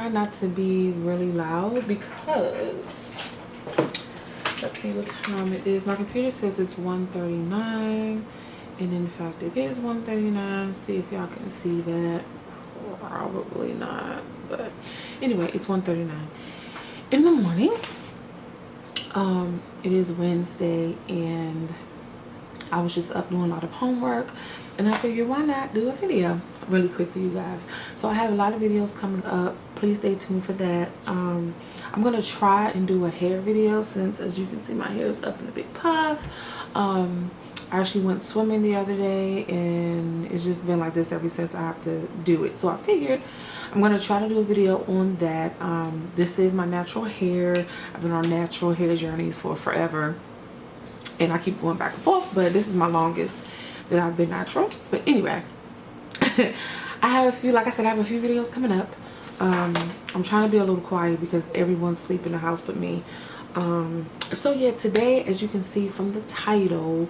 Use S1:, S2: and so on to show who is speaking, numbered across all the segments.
S1: try not to be really loud because let's see what time it is. My computer says it's 1:39, and in fact it is 1:39. See if y'all can see that. Probably not, but anyway, it's 1:39 in the morning. It is Wednesday, and I was just up doing a lot of homework, and I figured why not do a video really quick for you guys. So I have a lot of videos coming up. Please stay tuned for that. I'm gonna try and do a hair video, since as you can see my hair is up in a big puff. I actually went swimming the other day, and it's just been like this ever since I have to do it. So I figured I'm gonna try to do a video on that. This is my natural hair. I've been on a natural hair journey for forever, and I keep going back and forth, but this is my longest that I've been natural. But anyway, I have a few, like I said, I have a few videos coming up. I'm trying to be a little quiet because everyone's sleeping in the house but me. So yeah, today, as you can see from the title,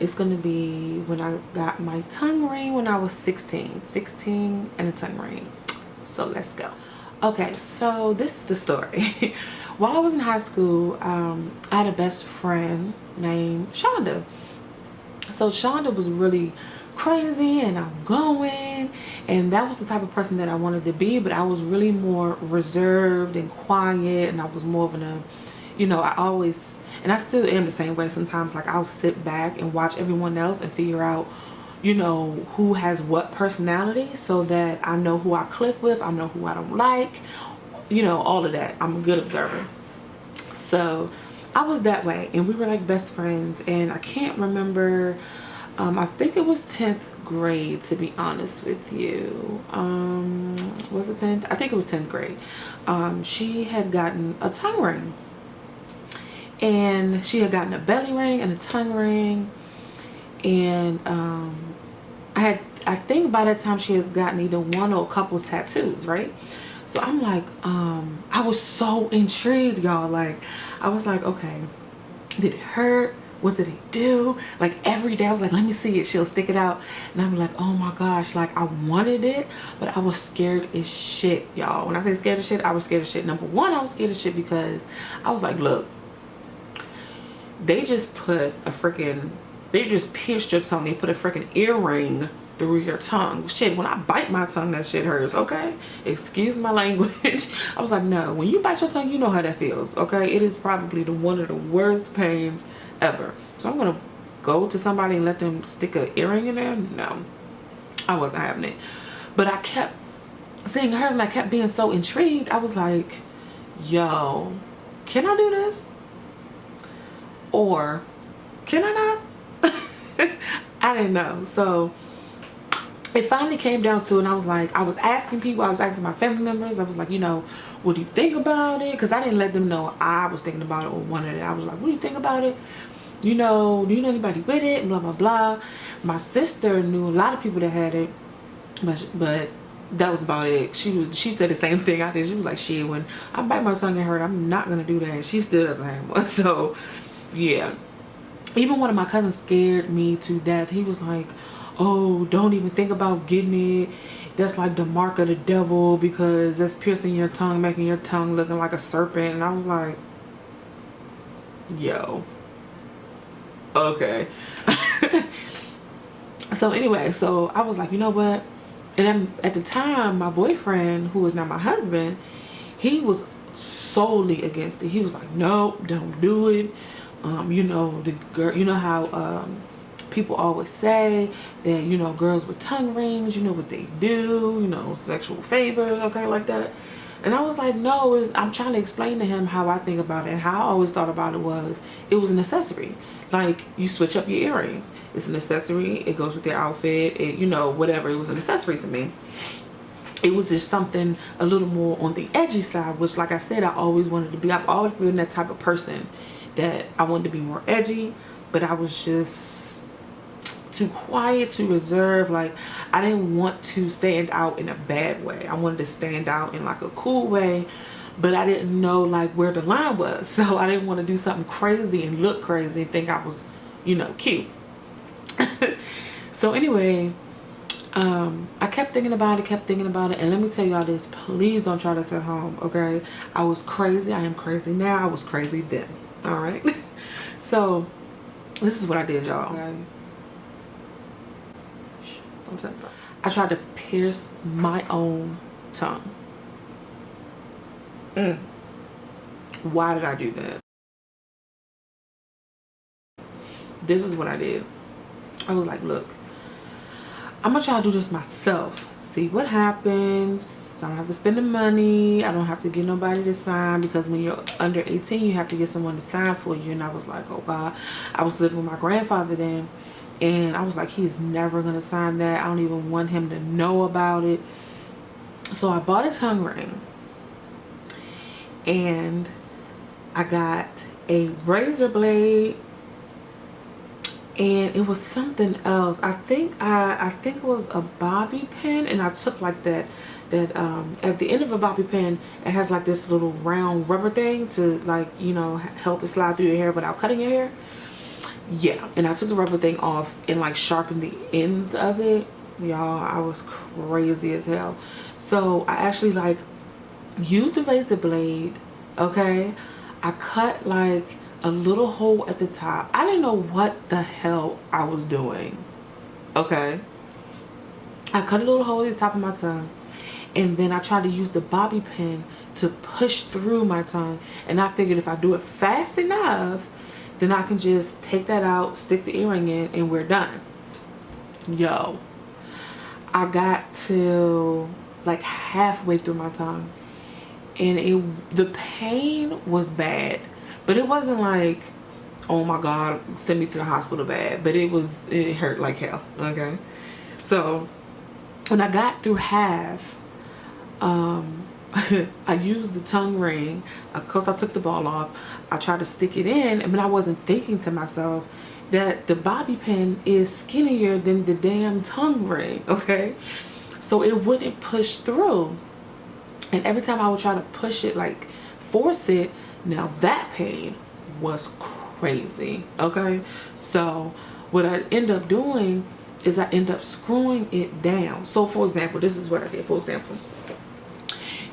S1: it's gonna be when I got my tongue ring when I was 16 and a tongue ring. So let's go. Okay, so this is the story. While I was in high school, I had a best friend named Shonda. So Shonda was really crazy and outgoing, and that was the type of person that I wanted to be, but I was really more reserved and quiet, and I was more of a, you know, I always, and I still am the same way sometimes. Like, I'll sit back and watch everyone else and figure out, you know, who has what personality, so that I know who I click with, I know who I don't like, you know, all of that. I'm a good observer. So I was that way, and we were like best friends. And I can't remember, I think it was 10th grade, to be honest with you. Was it 10th? I think it was 10th grade. She had gotten a tongue ring, and she had gotten a belly ring and a tongue ring, and I think by that time she has gotten either one or a couple tattoos, right? So I'm like, I was so intrigued, y'all. Like, I was like, okay, did it hurt? What did it do? Like, every day I was like, let me see it. She'll stick it out, and I'm like, oh my gosh, like, I wanted it, but I was scared as shit, y'all. When I say scared as shit, I was scared as shit. Number one, I was scared as shit because I was like, look, they just put a freaking, they just pierced your tongue. They put a freaking earring through your tongue. Shit, when I bite my tongue, that shit hurts, okay? Excuse my language. I was like, no, when you bite your tongue, you know how that feels, okay? It is probably one of the worst pains ever. So I'm gonna go to somebody and let them stick an earring in there? No, I wasn't having it. But I kept seeing hers, and I kept being so intrigued. I was like, yo, can I do this? Or can I not? I didn't know. So it finally came down to it, and I was like, I was asking people, I was asking my family members, I was like, you know, what do you think about it? Because I didn't let them know I was thinking about it or wanted it. I was like, what do you think about it? You know, do you know anybody with it? Blah blah blah. My sister knew a lot of people that had it, but that was about it. She said the same thing I did. She was like, shit, when I bite my tongue and hurt, I'm not gonna do that. And she still doesn't have one. So yeah, even one of my cousins scared me to death. He was like, oh, don't even think about getting it. That's like the mark of the devil, because that's piercing your tongue, making your tongue looking like a serpent. And I was like, yo, okay. So anyway, so I was like, you know what? And then at the time, my boyfriend, who is now my husband, he was solely against it. He was like, nope, don't do it. You know, the girl, you know how people always say that, you know, girls with tongue rings, you know what they do, you know, sexual favors, okay, like that. And I was like, no, I'm trying to explain to him how I think about it. And how I always thought about it was an accessory. Like, you switch up your earrings. It's an accessory. It goes with your outfit. It, you know, whatever. It was an accessory to me. It was just something a little more on the edgy side, which, like I said, I always wanted to be. I've always been that type of person that I wanted to be more edgy, but I was just too quiet, too reserved. Like, I didn't want to stand out in a bad way. I wanted to stand out in like a cool way, but I didn't know like where the line was. So I didn't want to do something crazy and look crazy and think I was, you know, cute. So anyway, I kept thinking about it, and let me tell y'all this, please don't try this at home, okay? I was crazy. I am crazy now. I was crazy then. All right. So this is what I did, y'all. Okay. Don't tell me. I tried to pierce my own tongue. Why did I do that? This is what I did. I was like, look, I'm gonna try to do this myself, see what happens. I don't have to spend the money, I don't have to get nobody to sign, because when you're under 18 you have to get someone to sign for you. And I was like, oh God. I was living with my grandfather then, and I was like, he's never gonna sign that. I don't even want him to know about it. So I bought a tongue ring, and I got a razor blade, and it was something else. I think it was a bobby pin, and I took like that at the end of a bobby pin, it has like this little round rubber thing to, like, you know, help it slide through your hair without cutting your hair. Yeah, and I took the rubber thing off and like sharpened the ends of it. Y'all, I was crazy as hell. So I actually like used the razor blade, okay? I cut like a little hole at the top. I didn't know what the hell I was doing, okay? I cut a little hole at the top of my tongue, and then I tried to use the bobby pin to push through my tongue, and I figured if I do it fast enough, then I can just take that out, stick the earring in, and we're done. Yo, I got to like halfway through my tongue, and the pain was bad, but it wasn't like, oh my God, send me to the hospital bad, but it hurt like hell, okay? So when I got through half, I used the tongue ring. Of course, I took the ball off. I tried to stick it in, but I wasn't thinking to myself that the bobby pin is skinnier than the damn tongue ring, okay? So it wouldn't push through. And every time I would try to push it, like force it, now that pain was crazy, okay? So what I end up doing is I end up screwing it down. So for example, this is what I did. For example,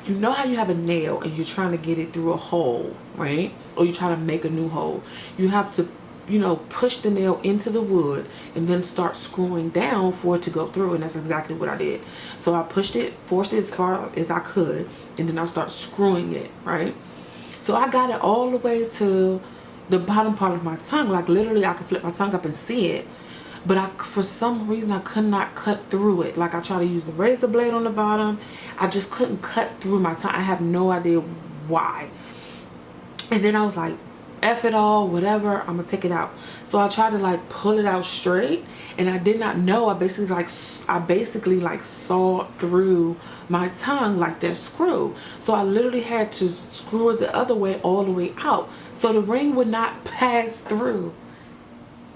S1: you know how you have a nail and you're trying to get it through a hole, right? Or you're trying to make a new hole. You have to, you know, push the nail into the wood and then start screwing down for it to go through. And that's exactly what I did. So I pushed it, forced it as far as I could, and then I start screwing it, right? So I got it all the way to the bottom part of my tongue. Like literally I could flip my tongue up and see it. But for some reason, I could not cut through it. Like I tried to use the razor blade on the bottom. I just couldn't cut through my tongue. I have no idea why. And then I was like, F it all, whatever, I'm gonna take it out. So I tried to like pull it out straight, and I did not know. I basically like sawed through my tongue like that screw. So I literally had to screw it the other way, all the way out, so the ring would not pass through.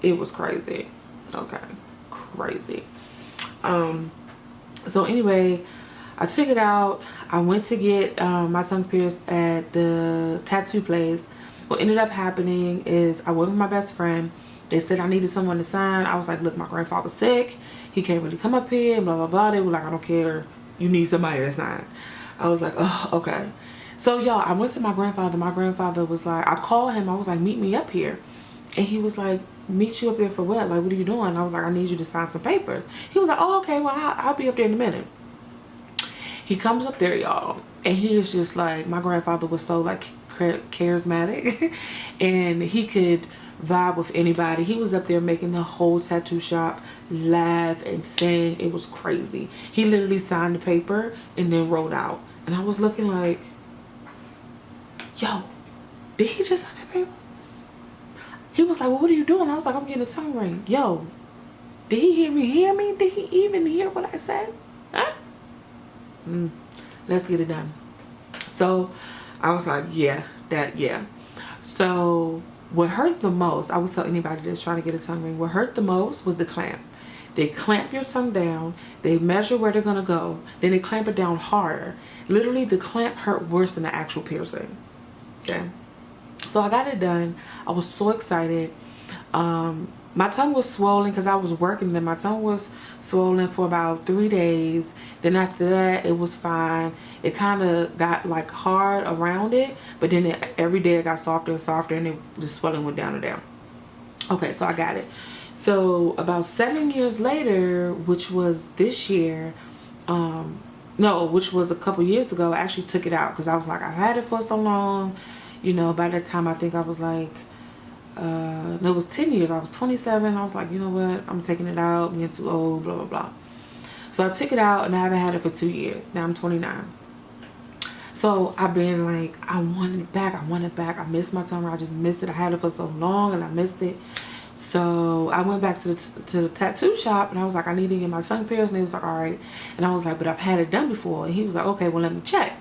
S1: It was crazy. Okay, crazy. So anyway, I took it out. I went to get my tongue pierced at the tattoo place. What ended up happening is I went with my best friend. They said I needed someone to sign. I was like, look, my grandfather's sick. He can't really come up here, blah, blah, blah. They were like, I don't care. You need somebody to sign. I was like, oh, okay. So y'all, I went to my grandfather. My grandfather was like, I called him. I was like, meet me up here. And he was like, meet you up there for what? Like, what are you doing? I was like, I need you to sign some paper. He was like, oh, okay, well, I'll be up there in a minute. He comes up there, y'all, and he is just like, my grandfather was so like charismatic and he could vibe with anybody. He was up there making the whole tattoo shop laugh and sing. It was crazy. He literally signed the paper and then wrote out. And I was looking like, yo, did he just sign that paper? He was like, well, what are you doing? I was like, I'm getting a tongue ring. Yo, did he hear me? Did he even hear what I said? Huh? Let's get it done. So I was like, yeah. So what hurt the most, I would tell anybody that's trying to get a tongue ring, what hurt the most was the clamp. They clamp your tongue down, they measure where they're gonna go, then they clamp it down harder. Literally the clamp hurt worse than the actual piercing. Okay. So I got it done. I was so excited. my tongue was swollen because I was working then. My tongue was swollen for about 3 days. Then after that, it was fine. It kind of got like hard around it, but then every day it got softer and softer, and the swelling went down and down. Okay, so I got it. So about 7 years later, which was this year, no, which was a couple years ago, I actually took it out because I was like, I've had it for so long. You know, by that time I think I was like, no, it was 10 years. I was 27. I was like, you know what, I'm taking it out, being too old, blah blah blah. So I took it out and I haven't had it for 2 years. Now I'm 29. So I've been like, I want it back, I want it back. I miss my tongue. I just miss it. I had it for so long and I missed it. So I went back to the tattoo shop and I was like, I need to get my tongue pierced. And he was like, all right. And I was like, but I've had it done before. And he was like, okay, well, let me check.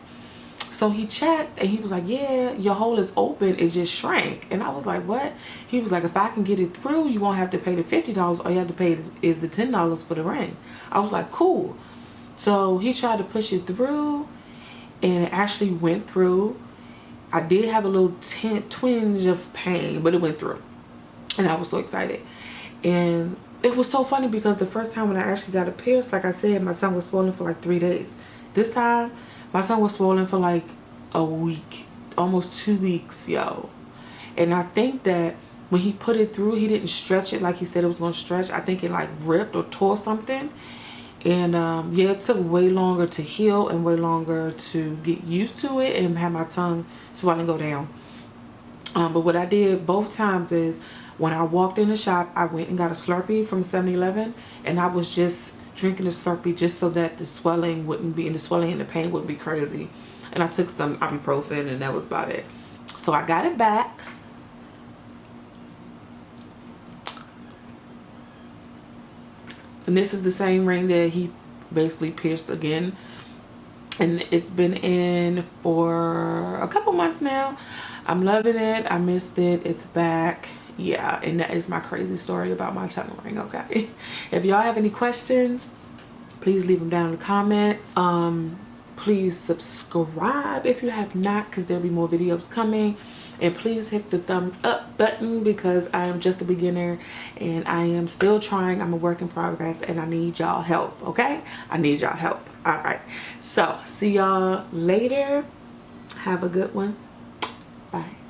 S1: So he checked and he was like, yeah, your hole is open, it just shrank. And I was like, what? He was like, if I can get it through, you won't have to pay the $50. All you have to pay is the $10 for the ring. I was like, cool. So he tried to push it through and it actually went through. I did have a little twinge of pain, but it went through. And I was so excited. And it was so funny because the first time when I actually got it pierced, like I said, my tongue was swollen for like 3 days. This time, my tongue was swollen for like a week, almost 2 weeks, yo. And I think that when he put it through, he didn't stretch it like he said it was going to stretch. I think it like ripped or tore something. And yeah, it took way longer to heal and way longer to get used to it and have my tongue swell and go down. But what I did both times is when I walked in the shop, I went and got a Slurpee from 7-Eleven, and I was just drinking the Slurpee just so that the swelling wouldn't be, and the swelling and the pain wouldn't be crazy. And I took some ibuprofen and that was about it. So I got it back. And this is the same ring that he basically pierced again. And it's been in for a couple months now. I'm loving it. I missed it. It's back. Yeah, and that is my crazy story about my tongue ring, okay? If y'all have any questions, please leave them down in the comments. Please subscribe if you have not, because there'll be more videos coming. And please hit the thumbs up button because I am just a beginner and I am still trying. I'm a work in progress and I need y'all help, okay? I need y'all help. All right. So, see y'all later. Have a good one. Bye.